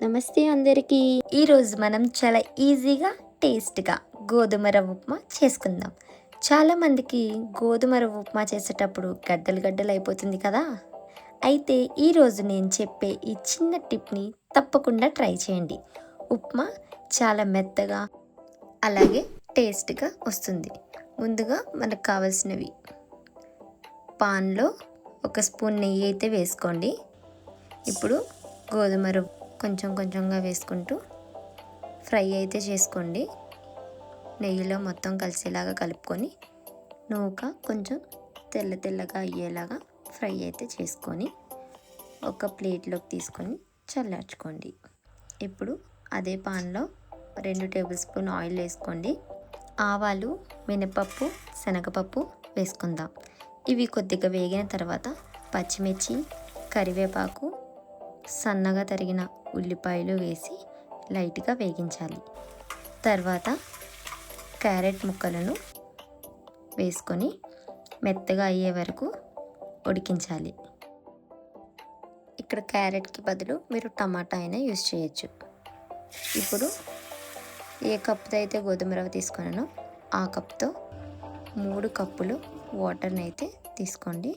నమస్తే అందరికీ. ఈరోజు మనం చాలా ఈజీగా టేస్ట్గా గోధుమ రవ్వ ఉప్మా చేసుకుందాం. చాలామందికి గోధుమ రవ్వ ఉప్మా చేసేటప్పుడు గడ్డలు గడ్డలు అయిపోతుంది కదా. అయితే ఈరోజు నేను చెప్పే ఈ చిన్న టిప్ని తప్పకుండా ట్రై చేయండి. ఉప్మా చాలా మెత్తగా అలాగే టేస్ట్గా వస్తుంది. ముందుగా మనకు కావాల్సినవి పాన్లో ఒక స్పూన్ నెయ్యి అయితే వేసుకోండి. ఇప్పుడు గోధుమ రవ్వ కొంచెం కొంచెంగా వేసుకుంటూ ఫ్రై అయితే చేసుకోండి. నెయ్యిలో మొత్తం కలిసేలాగా కలుపుకొని నూక కొంచెం తెల్ల తెల్లగా అయ్యేలాగా ఫ్రై అయితే చేసుకొని ఒక ప్లేట్లోకి తీసుకొని చల్లార్చుకోండి. ఇప్పుడు అదే పాన్లో 2 టేబుల్ స్పూన్ ఆయిల్ వేసుకోండి. ఆవాలు, మినపప్పు, శనగపప్పు వేసుకుందాం. ఇవి కొద్దిగా వేగిన తర్వాత పచ్చిమిర్చి, కరివేపాకు, సన్నగా తరిగిన ఉల్లిపాయలు వేసి లైట్గా వేగించాలి. తర్వాత క్యారెట్ ముక్కలను వేసుకొని మెత్తగా అయ్యే వరకు ఉడికించాలి. ఇక్కడ క్యారెట్కి బదులు మీరు టమాటా అయినా యూజ్ చేయొచ్చు. ఇప్పుడు ఏ కప్తో అయితే గోధుమ రవ్వ తీసుకున్నానో ఆ కప్తో 3 కప్పులు వాటర్ని అయితే తీసుకోండి.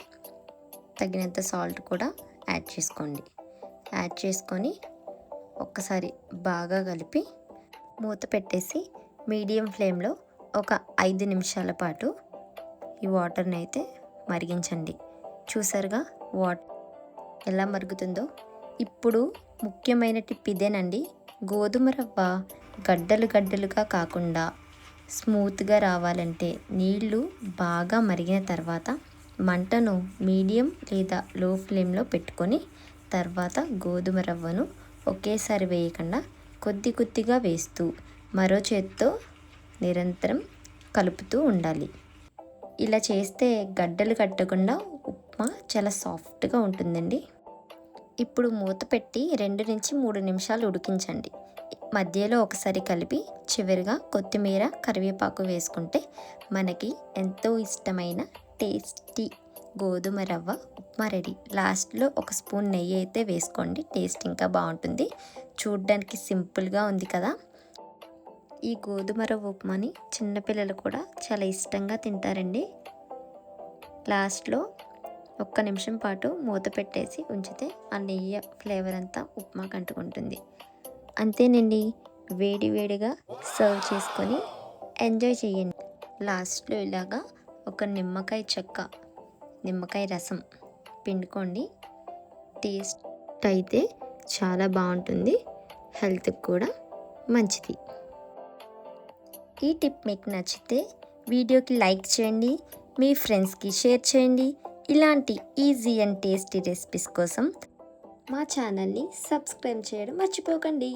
తగినంత సాల్ట్ కూడా యాడ్ చేసుకోండి. యాడ్ చేసుకొని ఒక్కసారి బాగా కలిపి మూత పెట్టేసి మీడియం ఫ్లేమ్లో ఒక 5 నిమిషాల పాటు ఈ వాటర్ని అయితే మరిగించండి. చూసారుగా ఎలా మరుగుతుందో. ఇప్పుడు ముఖ్యమైన టిప్ ఇదేనండి. గోధుమ రవ్వ గడ్డలు గడ్డలుగా కాకుండా స్మూత్గా రావాలంటే నీళ్లు బాగా మరిగిన తర్వాత మంటను మీడియం లేదా లో ఫ్లేమ్లో పెట్టుకొని తర్వాత గోధుమ రవ్వను ఒకేసారి వేయకుండా కొద్ది కొద్దిగా వేస్తూ మరో చేత్తో నిరంతరం కలుపుతూ ఉండాలి. ఇలా చేస్తే గడ్డలు కట్టకుండా ఉప్మా చాలా సాఫ్ట్గా ఉంటుందండి. ఇప్పుడు మూత పెట్టి 2 నుంచి 3 నిమిషాలు ఉడికించండి. మధ్యలో ఒకసారి కలిపి చివరిగా కొత్తిమీర, కరివేపాకు వేసుకుంటే మనకి ఎంతో ఇష్టమైన టేస్టీ గోధుమ రవ్వ ఉప్మా రెడీ. లాస్ట్లో ఒక స్పూన్ నెయ్యి అయితే వేసుకోండి. టేస్ట్ ఇంకా బాగుంటుంది. చూడ్డానికి సింపుల్గా ఉంది కదా. ఈ గోధుమ రవ్వ ఉప్మాని చిన్నపిల్లలు కూడా చాలా ఇష్టంగా తింటారండి. లాస్ట్లో 1 నిమిషం పాటు మూత పెట్టేసి ఉంచితే ఆ నెయ్యి ఫ్లేవర్ అంతా ఉప్మాకి అంటుకుంటుంది. అంతేనండి. వేడి వేడిగా సర్వ్ చేసుకొని ఎంజాయ్ చేయండి. లాస్ట్లో ఇలాగా ఒక నిమ్మకాయ రసం పిండుకోండి. టేస్ట్ అయితే చాలా బాగుంటుంది. హెల్త్కి కూడా మంచిది. ఈ టిప్ మీకు నచ్చితే వీడియోకి లైక్ చేయండి. మీ ఫ్రెండ్స్కి షేర్ చేయండి. ఇలాంటి ఈజీ అండ్ టేస్టీ రెసిపీస్ కోసం మా ఛానల్ని సబ్స్క్రైబ్ చేయడం మర్చిపోకండి.